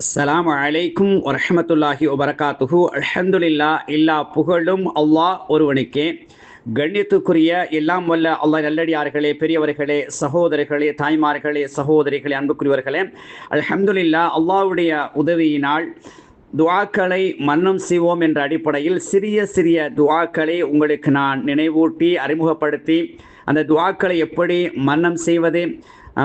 அஸ்ஸலாமு அலைக்கும் வரஹ்மத்துல்லாஹி வபரகாத்துஹு. அல்ஹம்துலில்லா, எல்லா புகழும் அல்லாஹ் ஒருவனுக்கே. கண்ணியத்துக்குரிய எல்லாம் வல்ல அல்லாஹ் நல்லடியார்களே, பெரியவர்களே, சகோதரர்களே, தாய்மார்களே, சகோதரிகளே, அன்புக்குரியவர்களே, அல்ஹம்துலில்லா, அல்லாஹ்வுடைய உதவியினால் துஆக்களை மன்னம் செய்வோம் என்ற அடிப்படையில் சிறிய சிறிய துஆக்களை உங்களுக்கு நான் நினைவூட்டி அறிமுகப்படுத்தி, அந்த துஆக்களை எப்படி மன்னம் செய்வது,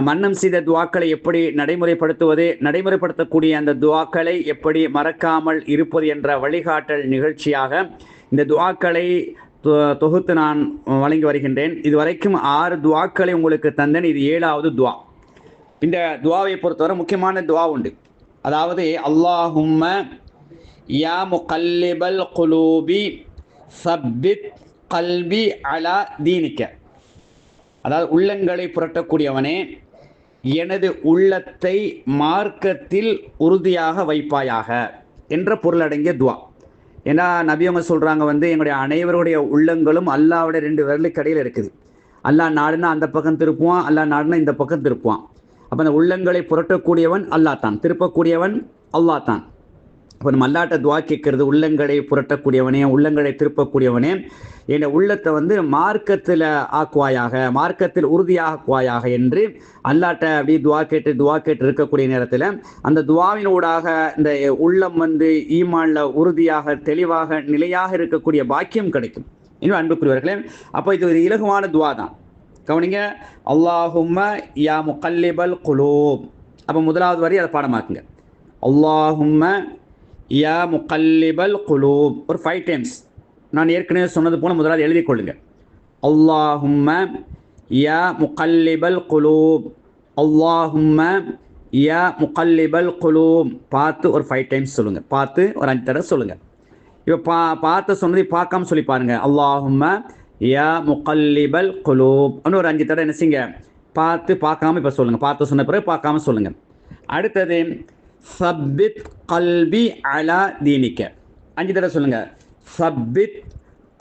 மன்னம் செய்த துஆக்களை எப்படி நடைமுறைப்படுத்துவது, நடைமுறைப்படுத்தக்கூடிய அந்த துஆக்களை எப்படி மறக்காமல் இருப்பது என்ற வழிகாட்டல் நிகழ்ச்சியாக இந்த துஆக்களை தொகுத்து நான் வழங்கி வருகின்றேன். இதுவரைக்கும் 6 துஆக்களை உங்களுக்கு தந்தேன். இது 7வது துஆ. இந்த துஆவை பொறுத்தவரை முக்கியமான துஆ உண்டு. அதாவது அல்லாஹும்ம யா முகல்லிபல் குலூபி சப்பித் கல்பி அலா தீனிக்க. அதாவது உள்ளங்களை புரட்டக்கூடியவனே, எனது உள்ளத்தை மார்க்கத்தில் உறுதியாக வைப்பாயாக என்ற பொருளடங்கிய துவா. ஏன்னா நபியவங்க சொல்கிறாங்க, எங்களுடைய அனைவருடைய உள்ளங்களும் அல்லாஹ்வுடைய 2 விரலுக்கு இடையில் இருக்குது. அல்லாஹ் நாடுனா அந்த பக்கம் திருப்புவான், அல்லாஹ் நாடுனா இந்த பக்கம் திருப்புவான். அப்போ அந்த உள்ளங்களை புரட்டக்கூடியவன் அல்லாஹ் தான், திருப்பக்கூடியவன் அல்லாஹ் தான். இப்போ நம்ம அல்லாட்ட துவா கேட்கறது, உள்ளங்களை புரட்டக்கூடியவனே, உள்ளங்களை திருப்பக்கூடியவனே, என் உள்ளத்தை மார்க்கத்தில் ஆக்குவாயாக, மார்க்கத்தில் உறுதியாக்குவாயாக என்று அல்லாட்ட அப்படி துவா கேட்டு இருக்கக்கூடிய நேரத்தில் அந்த துவாவினூடாக இந்த உள்ளம் ஈமான்ல உறுதியாக, தெளிவாக, நிலையாக இருக்கக்கூடிய பாக்கியம் கிடைக்கும். இன்னும் அன்புக்குரியவர்களே, அப்போ இது ஒரு இலகுவான துவா தான். கவனிங்க, அல்லாஹும்ம யா முகல்லிபல் குலூப். அப்போ முதலாவது வரி அதை பாடமாக்குங்க. அல்லாஹும்ம யா முகல்லிபல் குலூப் ஒரு 5 டைம்ஸ். நான் ஏற்கனவே சொன்னது போல முதலாவது எழுதி கொள்ளுங்க. அல்லாஹும்ம யா முகல்லிபல் குலூப், அல்லாஹும்ம யா முகல்லிபல் குலூப். பார்த்து ஒரு 5 டைம்ஸ் சொல்லுங்கள். பார்த்து ஒரு 5 தடவை சொல்லுங்கள். இப்போ பார்த்து சொன்னதை பார்க்காம சொல்லி பாருங்க. அல்லாஹும்ம யா முகல்லிபல் குலூப் இன்னும் ஒரு 5 தடவை என்ன செய்யுங்க, பார்த்து பார்க்காம இப்போ சொல்லுங்கள். பார்த்து சொன்ன பிறகு பார்க்காம சொல்லுங்கள். அடுத்தது சப்பித் கல்பி அலா தீனிக்க. 5 தடவை சொல்லுங்க. சப்பித்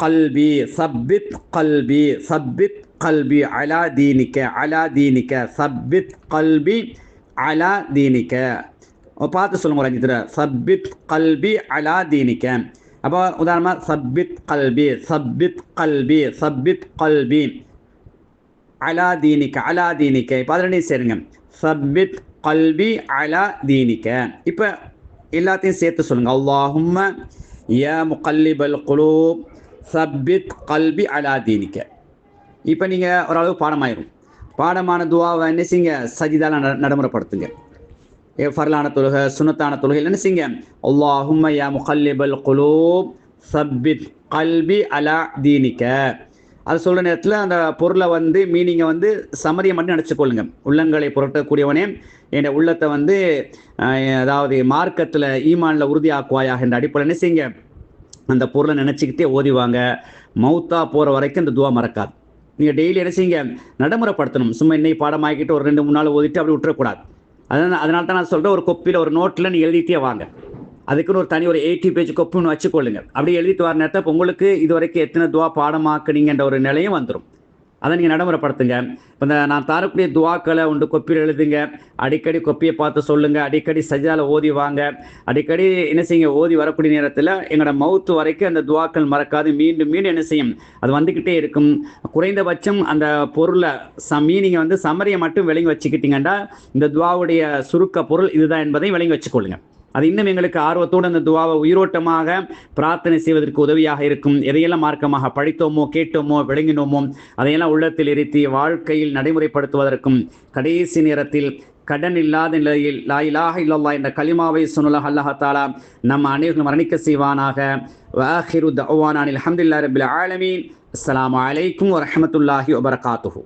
கல்பி, சப்பித் கல்பி, சப்பித் கல்பி அலா தீனிக்க, அலா தீனிக்க, சப்பித் கல்பி அலா தீனிக்க. பார்த்து சொல்லுங்க ஒரு 5 தடவை. சப்பித் கல்பி அலா தீனிக்க. அப்போ உதாரணமாக சப்பித் கல்பி, சப்பித் கல்பி, சப்பித் கல்பி அலா தீனிக்க, அலா தீனிக்க. இப்போ அதில் சேருங்க. சப்பித் கல்பி அலா தீனிக்க. இப்போ எல்லாத்தையும் சேர்த்து சொல்லுங்கள். அல்லாஹும்ம யா முகல்லிபல் குலூப் சப்பித் கல்பி அலா தீனிக்க. இப்போ நீங்கள் ஓரளவு பாடமாயிரும். பாடமான துவாவை என்ன செய்யுங்க, சஜிதால நடைமுறைப்படுத்துங்க. ஃபர்லான தொழுகை, சுன்னத்தான தொழுகையில் என்ன செய்யுங்க, அல்லாஹும்ம யா முகல்லிபல் குலூப் சப்பித் கல்பி அலா தீனிக்க. அது சொல்கிற நேரத்தில் அந்த பொருளை மீனிங்கை சமரியம் பண்ணி நினச்சிக்கொள்ளுங்க. உள்ளங்களை புரட்டக்கூடியவனே, என் உள்ளத்தை அதாவது மார்க்கத்தில் ஈமானில் உறுதியாக்குவாயாக என்ற அடிப்படையில் என்ன செய்யுங்க, அந்த பொருளை நினச்சிக்கிட்டே ஓதிவாங்க. மௌத்தா போகிற வரைக்கும் அந்த துவா மறக்காது. நீங்கள் டெய்லி என்ன செய்யுங்க, நடைமுறைப்படுத்தணும். சும்மா இன்னைக்கு பாடமாக்கிட்டு ஒரு 2-3 நாள் ஓதிட்டு அப்படி விட்டுறக்கூடாது. அதனால தான் நான் சொல்கிறேன், ஒரு கொப்பியில் ஒரு நோட்டில் நீங்கள் எழுதிட்டே வாங்க. அதுக்குன்னு ஒரு தனி ஒரு 80 பேஜ் கொப்பு ஒன்று வச்சுக்கொள்ளுங்க. அப்படி எழுதிட்டு வர நேரத்தை இப்போ உங்களுக்கு இது வரைக்கும் எத்தனை துவா பாடமாக்குனீங்கன்ற ஒரு நிலையும் வந்துடும். அதை நீங்கள் நடைமுறைப்படுத்துங்க. இப்போ நான் தரக்கூடிய துவாக்களை கொப்பியில் எழுதுங்க. அடிக்கடி கொப்பியை பார்த்து சொல்லுங்கள். அடிக்கடி சஜால ஓதி வாங்க. அடிக்கடி என்ன செய்யுங்க, ஓதி வரக்கூடிய நேரத்தில் எங்களோட மவுத்து வரைக்கும் அந்த துவாக்கள் மறக்காது. மீண்டும் மீண்டும் என்ன செய்யும், அது வந்துக்கிட்டே இருக்கும். குறைந்தபட்சம் அந்த பொருளை மீனிங்கை சமரியை மட்டும் விளங்கி வச்சுக்கிட்டீங்கன்னா இந்த துவாவுடைய சுருக்க பொருள் இதுதான் என்பதை விளங்கி வச்சுக்கொள்ளுங்க. அது இன்னும் எங்களுக்கு ஆர்வத்தோடு அந்த துவாவை உயிரோட்டமாக பிரார்த்தனை செய்வதற்கு உதவியாக இருக்கும். எதையெல்லாம் மார்க்கமாக படித்தோமோ, கேட்டோமோ, விளங்கினோமோ அதையெல்லாம் உள்ளத்தில் இருத்தி வாழ்க்கையில் நடைமுறைப்படுத்துவதற்கும் கடைசி நேரத்தில் கடன் இல்லாத நிலையில் லா இலாஹ இல்லல்லாஹ் என்ற கலிமாவை சொன்னலாக அல்லாஹ் தஆலா நம்ம அனைவரும் மரணிக்க செய்வானாக. வஆகிரு தஅவானா அல்ஹம்துலில்லாஹி ரப்பில் ஆலமீன். அஸ்ஸலாமு அலைக்கும் வரஹ்மத்துல்லாஹி வபரகாத்துஹு.